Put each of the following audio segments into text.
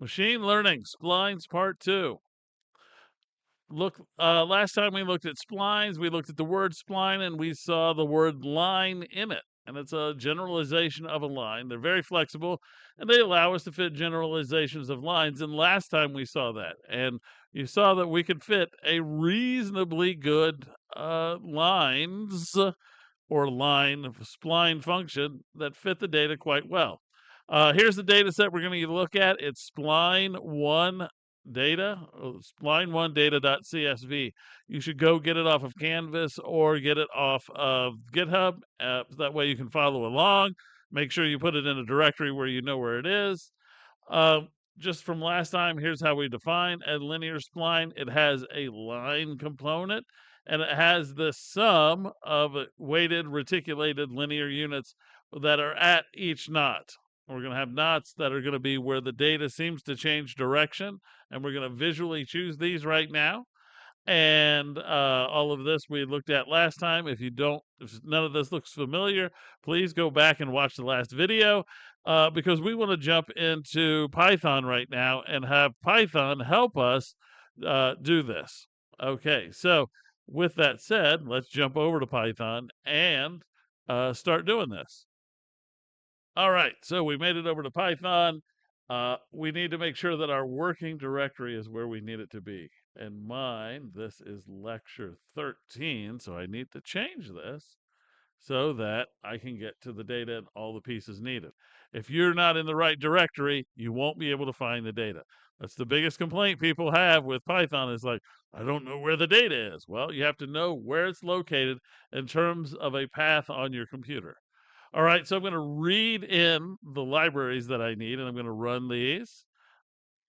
Machine learning, splines part 2. Last time we looked at splines, we looked at the word spline and we saw the word line in it. And it's a generalization of a line. They're very flexible and they allow us to fit generalizations of lines. And last time we saw that. And you saw that we could fit a reasonably good lines or line spline function that fit the data quite well. Here's the data set we're going to look at. It's spline 1 data, spline1 data.csv. You should go get it off of Canvas or get it off of GitHub. That way you can follow along. Make sure you put it in a directory where you know where it is. Just from last time, here's how we define a linear spline. It has a line component, and it has the sum of weighted reticulated linear units that are at each knot. We're going to have knots that are going to be where the data seems to change direction, and we're going to visually choose these right now. And all of this we looked at last time. If none of this looks familiar, please go back and watch the last video because we want to jump into Python right now and have Python help us do this. Okay, so with that said, let's jump over to Python and start doing this. All right, so we made it over to Python. We need to make sure that our working directory is where we need it to be. And mine, this is lecture 13, so I need to change this so that I can get to the data and all the pieces needed. If you're not in the right directory, you won't be able to find the data. That's the biggest complaint people have with Python is like, I don't know where the data is. Well, you have to know where it's located in terms of a path on your computer. All right, so I'm going to read in the libraries that I need, and I'm going to run these,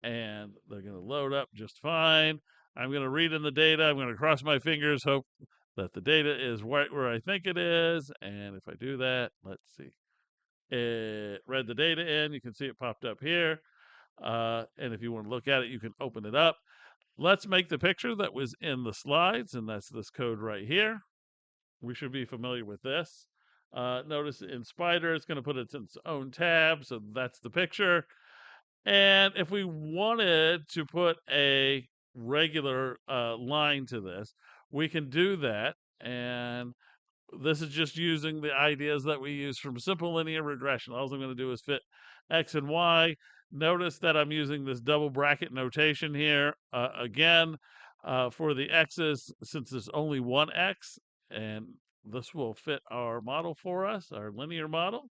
and they're going to load up just fine. I'm going to read in the data. I'm going to cross my fingers, hope that the data is right where I think it is. And if I do that, let's see. It read the data in. You can see it popped up here. And if you want to look at it, you can open it up. Let's make the picture that was in the slides, and that's this code right here. We should be familiar with this. Notice in Spider, it's going to put it in its own tab. So that's the picture. And if we wanted to put a regular line to this, we can do that. And this is just using the ideas that we use from simple linear regression. All I'm going to do is fit X and Y. Notice that I'm using this double bracket notation here. Again, for the X's, since there's only one X, and this will fit our model for us, our linear model.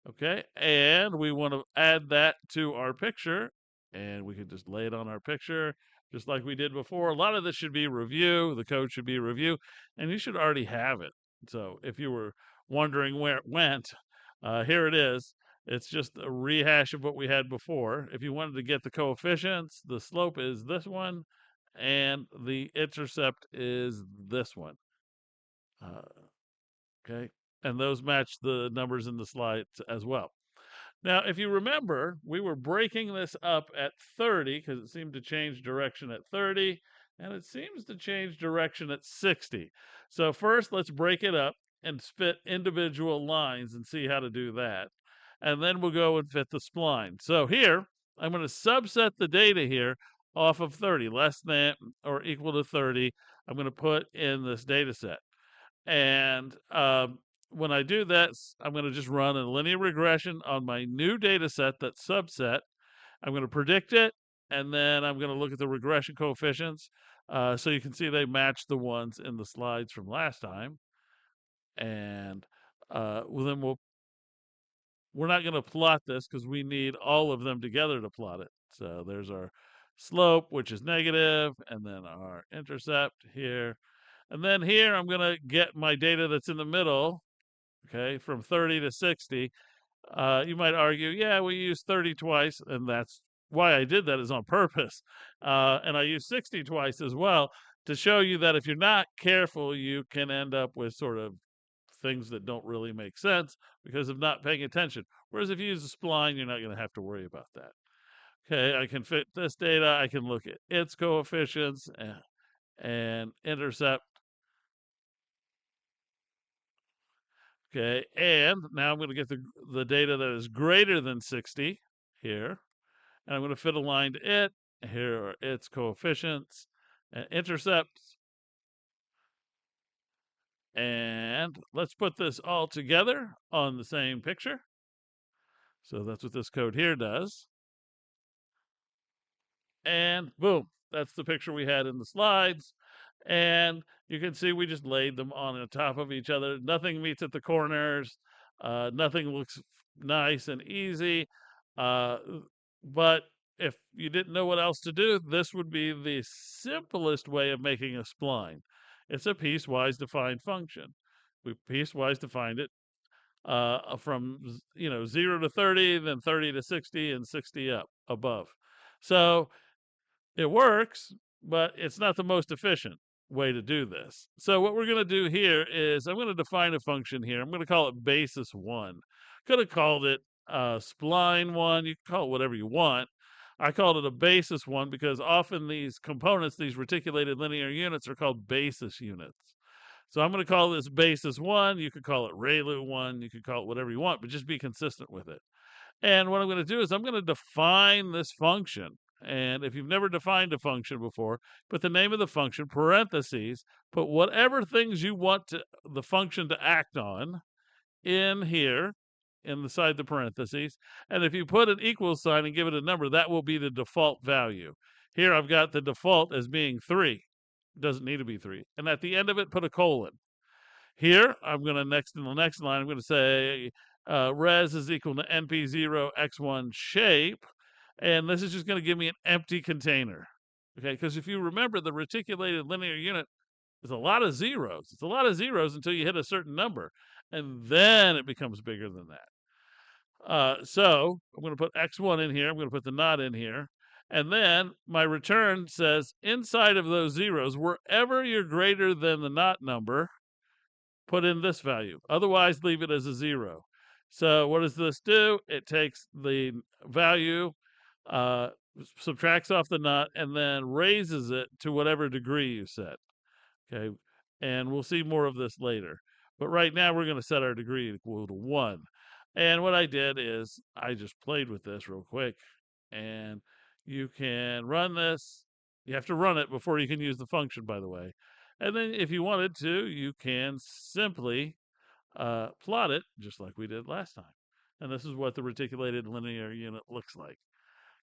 Okay, and we want to add that to our picture, and we can just lay it on our picture, just like we did before. A lot of this should be review. The code should be review, and you should already have it. So if you were wondering where it went, here it is. It's just a rehash of what we had before. If you wanted to get the coefficients, the slope is this one, and the intercept is this one. Okay, and those match the numbers in the slides as well. Now, if you remember, we were breaking this up at 30 because it seemed to change direction at 30, and it seems to change direction at 60. So first, let's break it up and fit individual lines and see how to do that. And then we'll go and fit the spline. So here, I'm going to subset the data here off of 30, less than or equal to 30. I'm going to put in this data set. And when I do that, I'm going to just run a linear regression on my new data set, that subset. I'm going to predict it, and then I'm going to look at the regression coefficients. So you can see they match the ones in the slides from last time. And we're not going to plot this because we need all of them together to plot it. So there's our slope, which is negative, and then our intercept here. And then here, I'm going to get my data that's in the middle, okay, from 30 to 60. You might argue, yeah, we used 30 twice, and that's why I did that is on purpose. And I used 60 twice as well to show you that if you're not careful, you can end up with sort of things that don't really make sense because of not paying attention. Whereas if you use a spline, you're not going to have to worry about that. Okay, I can fit this data. I can look at its coefficients and intercept. Okay, and now I'm going to get the data that is greater than 60 here. and I'm going to fit a line to it. Here are its coefficients and intercepts. And let's put this all together on the same picture. So that's what this code here does. And boom, that's the picture we had in the slides. And you can see we just laid them on top of each other. Nothing meets at the corners. Nothing looks nice and easy. But if you didn't know what else to do, this would be the simplest way of making a spline. It's a piecewise defined function. We piecewise defined it from 0 to 30, then 30 to 60, and 60 up above. So it works, but it's not the most efficient way to do this. So what we're going to do here is I'm going to define a function here. I'm going to call it basis 1. Could have called it spline 1. You can call it whatever you want. I called it a basis 1 because often these components, these reticulated linear units, are called basis units. So I'm going to call this basis 1. You could call it ReLU 1. You could call it whatever you want, but just be consistent with it. And what I'm going to do is I'm going to define this function. And if you've never defined a function before, put the name of the function, parentheses, put whatever things you want the function to act on in here, inside the parentheses. And if you put an equal sign and give it a number, that will be the default value. Here I've got the default as being 3. It doesn't need to be 3. And at the end of it, put a colon. Here, I'm going to in the next line, I'm going to say res is equal to np0 x1 shape. And this is just going to give me an empty container. Okay, because if you remember, the reticulated linear unit is a lot of zeros. It's a lot of zeros until you hit a certain number. And then it becomes bigger than that. So I'm going to put x1 in here. I'm going to put the not in here. And then my return says inside of those zeros, wherever you're greater than the not number, put in this value. Otherwise, leave it as a 0. So what does this do? It takes the value, subtracts off the not, and then raises it to whatever degree you set. Okay, and we'll see more of this later. But right now, we're going to set our degree equal to 1. And what I did is I just played with this real quick. And you can run this. You have to run it before you can use the function, by the way. And then if you wanted to, you can simply plot it just like we did last time. And this is what the reticulated linear unit looks like.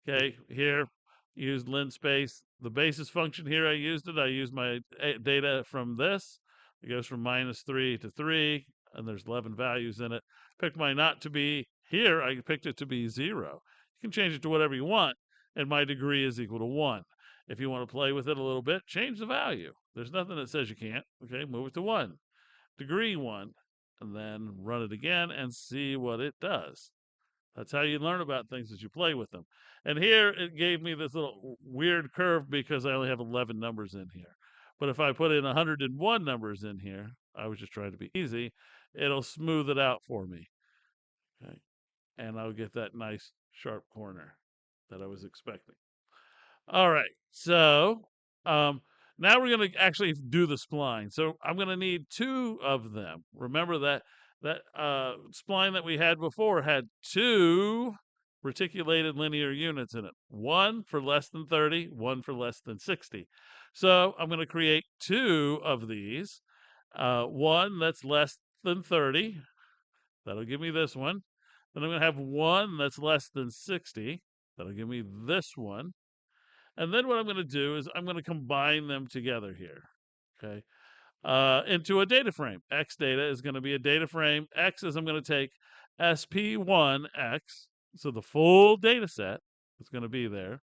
Okay, here, use linspace. The basis function here, I used it. I used my data from this. It goes from -3 to 3, and there's 11 values in it. Picked my not to be here. I picked it to be 0. You can change it to whatever you want, and my degree is equal to 1. If you want to play with it a little bit, change the value. There's nothing that says you can't. Okay, move it to 1. Degree 1, and then run it again and see what it does. That's how you learn about things as you play with them. And here it gave me this little weird curve because I only have 11 numbers in here. But if I put in 101 numbers in here, I was just trying to be easy, it'll smooth it out for me. Okay. And I'll get that nice sharp corner that I was expecting. All right. So now we're going to actually do the spline. So I'm going to need 2 of them. Remember that spline that we had before had 2 reticulated linear units in it. 1 for less than 30, 1 for less than 60. So I'm going to create 2 of these. One that's less than 30. That'll give me this one. Then I'm going to have one that's less than 60. That'll give me this one. And then what I'm going to do is I'm going to combine them together here, okay, into a data frame. X data is going to be a data frame. X is I'm going to take SP1X, so the full data set is going to be there,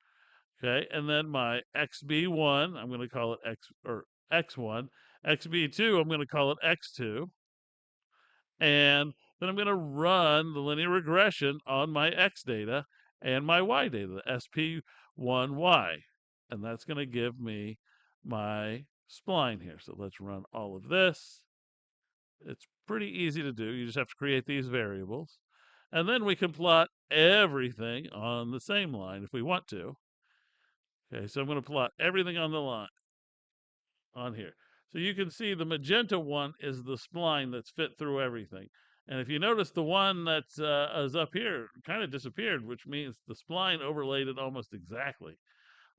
okay, and then my XB1, I'm going to call it X or X1. XB2, I'm going to call it X2. And then I'm going to run the linear regression on my X data and my Y data, the SP1Y. And that's going to give me my spline here. So let's run all of this. It's pretty easy to do. You just have to create these variables. And then we can plot everything on the same line if we want to. Okay, so I'm going to plot everything on the line on here. So you can see the magenta one is the spline that's fit through everything. And if you notice, the one that is up here kind of disappeared, which means the spline overlaid it almost exactly.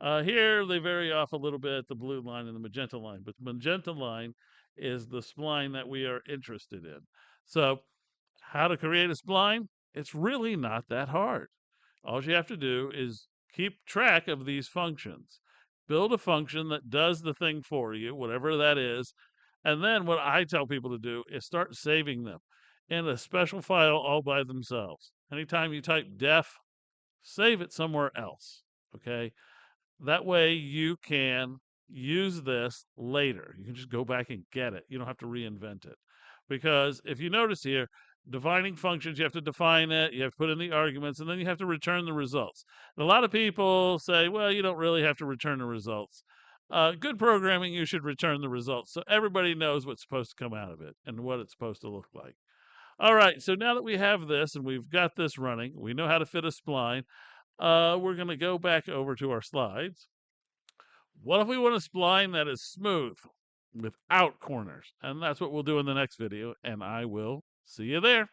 Here, they vary off a little bit, the blue line and the magenta line, but the magenta line is the spline that we are interested in. So, how to create a spline? It's really not that hard. All you have to do is keep track of these functions. Build a function that does the thing for you, whatever that is. And then what I tell people to do is start saving them in a special file all by themselves. Anytime you type def, save it somewhere else. Okay. That way you can use this later. You can just go back and get it. You don't have to reinvent it. Because if you notice here, defining functions, you have to define it, you have to put in the arguments, and then you have to return the results. And a lot of people say, well, you don't really have to return the results. Good programming, you should return the results so everybody knows what's supposed to come out of it and what it's supposed to look like. All right, so now that we have this and we've got this running, we know how to fit a spline. We're going to go back over to our slides. What if we want a spline that is smooth without corners? And that's what we'll do in the next video, and I will see you there.